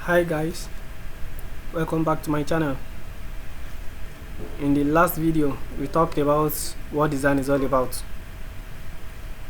Hi guys, welcome back to my channel. In the last video we talked about what design is all about,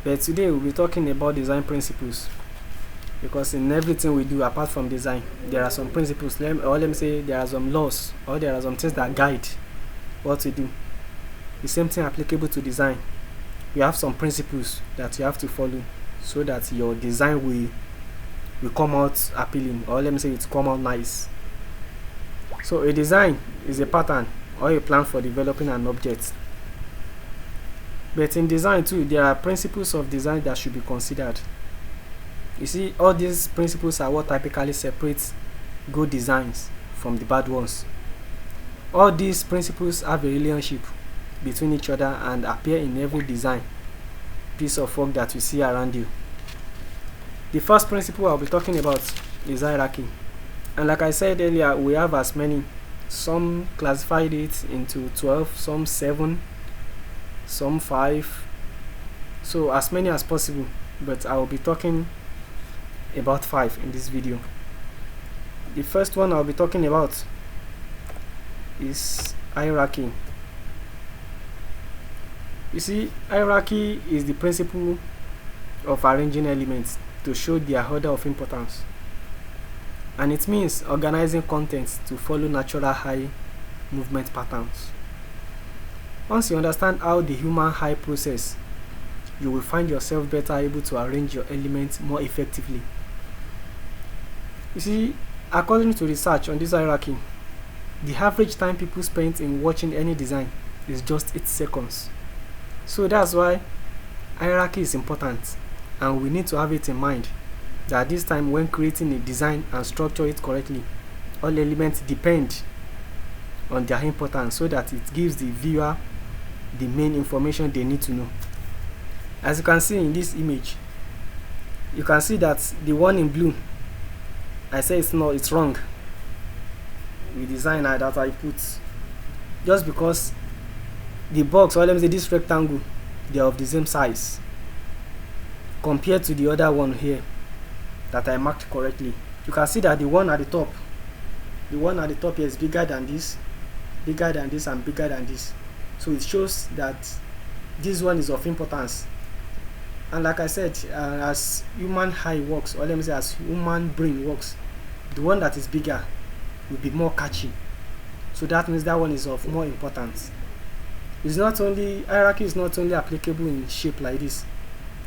but today we'll be talking about design principles, because in everything we do apart from design there are some principles, let me say there are some laws, or there are some things that guide what we do. The same thing applicable to design. You have some principles that you have to follow so that your design will come out appealing, or let me say it come out nice. So a design is a pattern or a plan for developing an object. But in design too, there are principles of design that should be considered. You see, all these principles are what typically separates good designs from the bad ones. All these principles have a relationship between each other and appear in every design piece of work that you see around you. The first principle I'll be talking about is hierarchy. And like I said earlier, we have as many. Some classified it into 12, some 7, some 5. So as many as possible, but I will be talking about 5 in this video. The first one I'll be talking about is hierarchy. You see, hierarchy is the principle of arranging elements to show their order of importance, and it means organizing contents to follow natural high movement patterns. Once you understand how the human high process, you will find yourself better able to arrange your elements more effectively. You see, according to research on this hierarchy, the average time people spend in watching any design is just 8 seconds. So that's why hierarchy is important, and we need to have it in mind that this time when creating a design and structure it correctly, all elements depend on their importance so that it gives the viewer the main information they need to know. As you can see in this image, you can see that the one in blue, I say it's wrong with the design that I put, just because the box, or let me say this rectangle, they are of the same size compared to the other one here that I marked correctly. You can see that the one at the top here is bigger than this, and bigger than this. So it shows that this one is of importance. And like I said, as human eye works, or let me say as human brain works, the one that is bigger will be more catchy. So that means that one is of more importance. It's not only hierarchy is not only applicable in shape like this,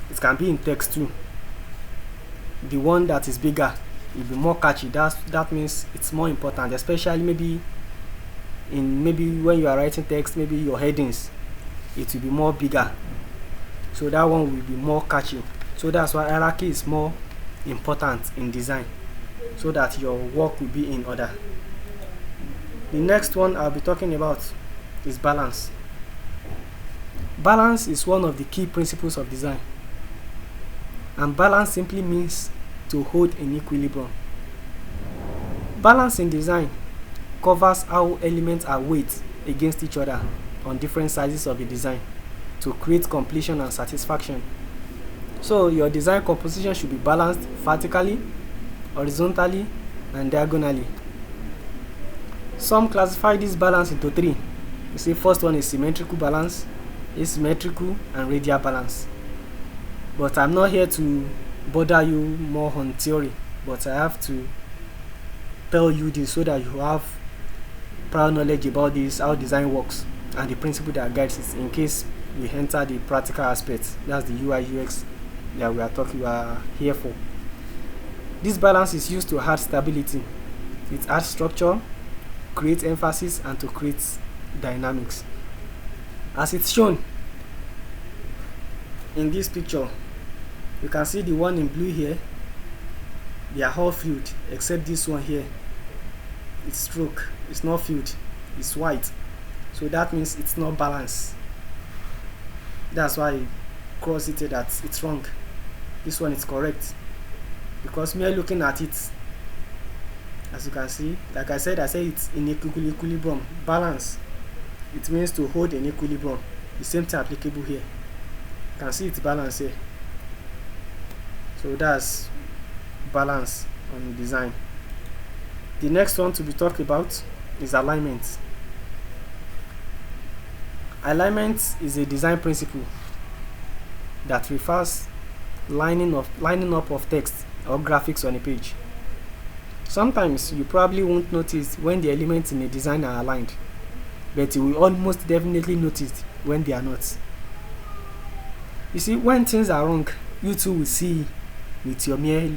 it can be in text too. The one that is bigger will be more catchy. That means it's more important, especially maybe when you are writing text, maybe your headings, it will be more bigger. So that one will be more catchy. So that's why hierarchy is more important in design, so that your work will be in order. The next one I'll be talking about is balance. Balance is one of the key principles of design, and balance simply means to hold in equilibrium. Balance in design covers how elements are weighed against each other on different sizes of the design to create completion and satisfaction. So your design composition should be balanced vertically, horizontally, and diagonally. Some classify this balance into 3. You see, first one is symmetrical balance, asymmetrical, and radial balance. But I'm not here to bother you more on theory, but I have to tell you this so that you have prior knowledge about this, how design works, and the principle that guides it, in case we enter the practical aspects. That's the UI UX that we are here for. This balance is used to add stability. It adds structure, create emphasis, and to create dynamics. As it's shown in this picture, you can see the one in blue here, they are all filled except this one here. It's stroke, it's not filled, it's white. So that means it's not balanced. That's why I cross it that it's wrong. This one is correct, because me looking at it, as you can see, like I said it's in equilibrium. Balance, it means to hold in equilibrium. The same thing applicable here. You can see it's balanced here. So that's balance on design. The next one to be talked about is alignment. Alignment is a design principle that refers lining up of text or graphics on a page. Sometimes you probably won't notice when the elements in a design are aligned, but you will almost definitely notice when they are not. You see, when things are wrong, you too will see with your mere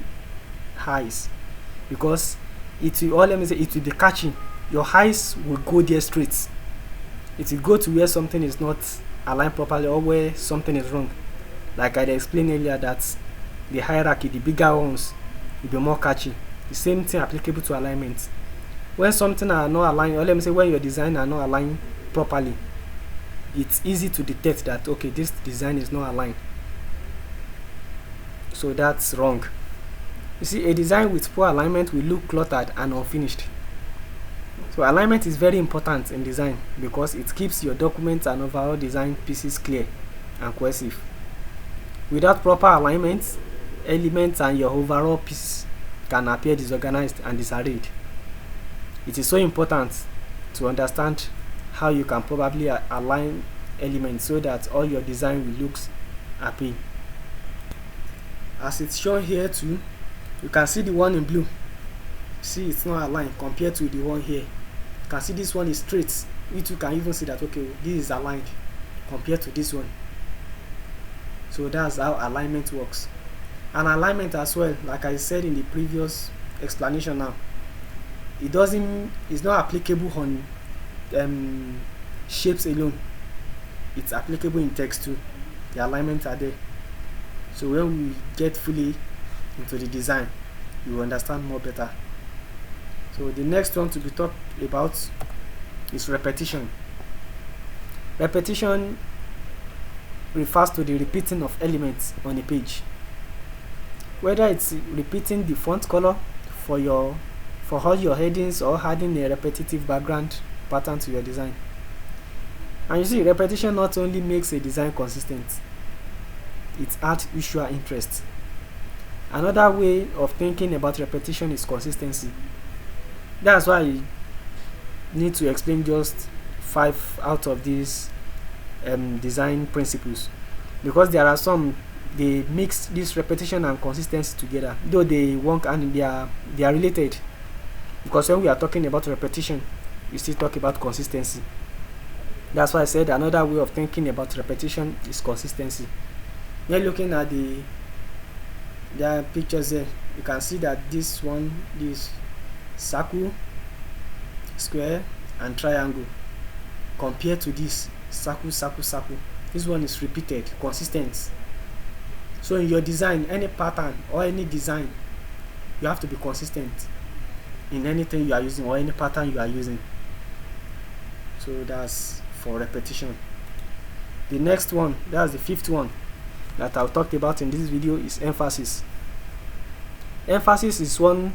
eyes, because it will be catching. Your eyes will go there straight. It will go to where something is not aligned properly or where something is wrong. Like I explained earlier, that the hierarchy, the bigger ones, will be more catchy. The same thing applicable to alignment. When something are not aligned, or let me say when your design are not aligned properly, it's easy to detect that, okay, this design is not aligned, so that's wrong. You see, a design with poor alignment will look cluttered and unfinished. So alignment is very important in design because it keeps your documents and overall design pieces clear and cohesive. Without proper alignment, elements and your overall piece can appear disorganized and disarrayed. It is so important to understand how you can probably align elements so that all your design will look happy. As it's shown here too, you can see the one in blue. See, it's not aligned compared to the one here. You can see this one is straight. You too can even see that, okay, this is aligned compared to this one. So that's how alignment works. And alignment as well, like I said in the previous explanation now, it's not applicable on shapes alone. It's applicable in text too. The alignments are there. So when we get fully into the design, you will understand more better. So the next one to be talked about is repetition. Repetition refers to the repeating of elements on a page. Whether it's repeating the font color for all your headings or adding a repetitive background pattern to your design. And you see, repetition not only makes a design consistent, it adds visual interest. Another way of thinking about repetition is consistency. That's why I need to explain just 5 out of these design principles, because there are some they mix this repetition and consistency together, though they work and they are related, because when we are talking about repetition, we still talk about consistency. That's why I said another way of thinking about repetition is consistency. When looking at the pictures there, you can see that this one is circle, square and triangle compared to this circle. This one is repeated, consistent. So in your design, any pattern or any design, you have to be consistent in anything you are using or any pattern you are using. So that's for repetition. The next one, that's the 5th one that I'll talk about in this video, is emphasis. Emphasis is one,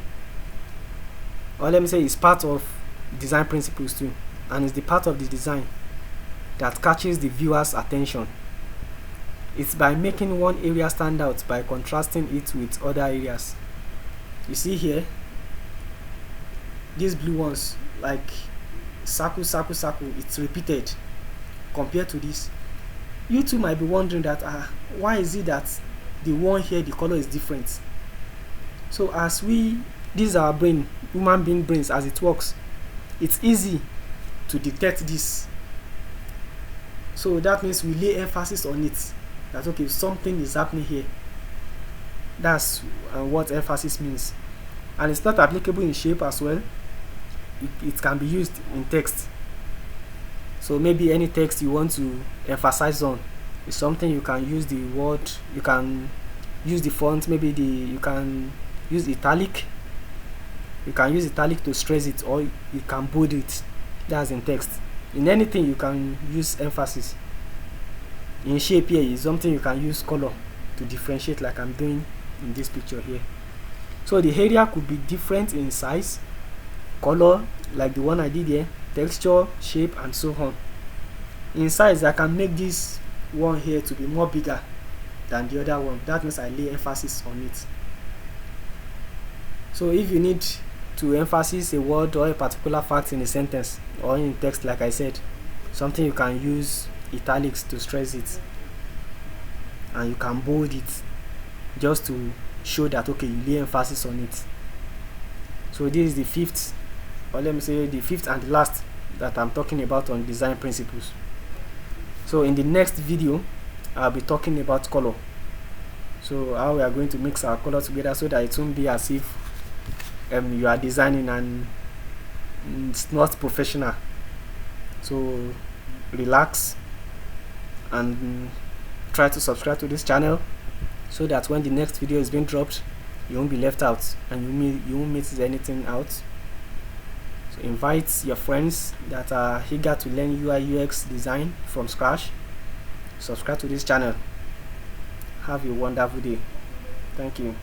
or let me say, is part of design principles too, and is the part of the design that catches the viewer's attention. It's by making one area stand out by contrasting it with other areas. You see here, these blue ones, like circle, it's repeated compared to this. You too might be wondering that why is it that the one here, the color is different? So as this is our brain, human being brains, as it works, it's easy to detect this. So that means we lay emphasis on it, that okay, something is happening here. That's what emphasis means. And it's not applicable in shape as well. It can be used in text. So maybe any text you want to emphasize on is something, you can use the word, you can use the font, maybe you can use italic. You can use italic to stress it, or you can bold it. That's in text. In anything you can use emphasis. In shape here is something you can use color to differentiate, like I'm doing in this picture here. So the area could be different in size, color, like the one I did here, texture, shape and so on. In size, I can make this one here to be more bigger than the other one. That means I lay emphasis on it. So if you need to emphasize a word or a particular fact in a sentence or in text, like I said, something you can use italics to stress it, and you can bold it just to show that okay, you lay emphasis on it. So this is the fifth, or let me say the fifth and the last that I'm talking about on design principles. So in the next video I'll be talking about color, so how we are going to mix our color together so that it won't be as if you are designing and it's not professional. So relax and try to subscribe to this channel so that when the next video is being dropped, you won't be left out and you won't miss anything out. So invite your friends that are eager to learn UI UX design from scratch. Subscribe to this channel. Have a wonderful day. Thank you.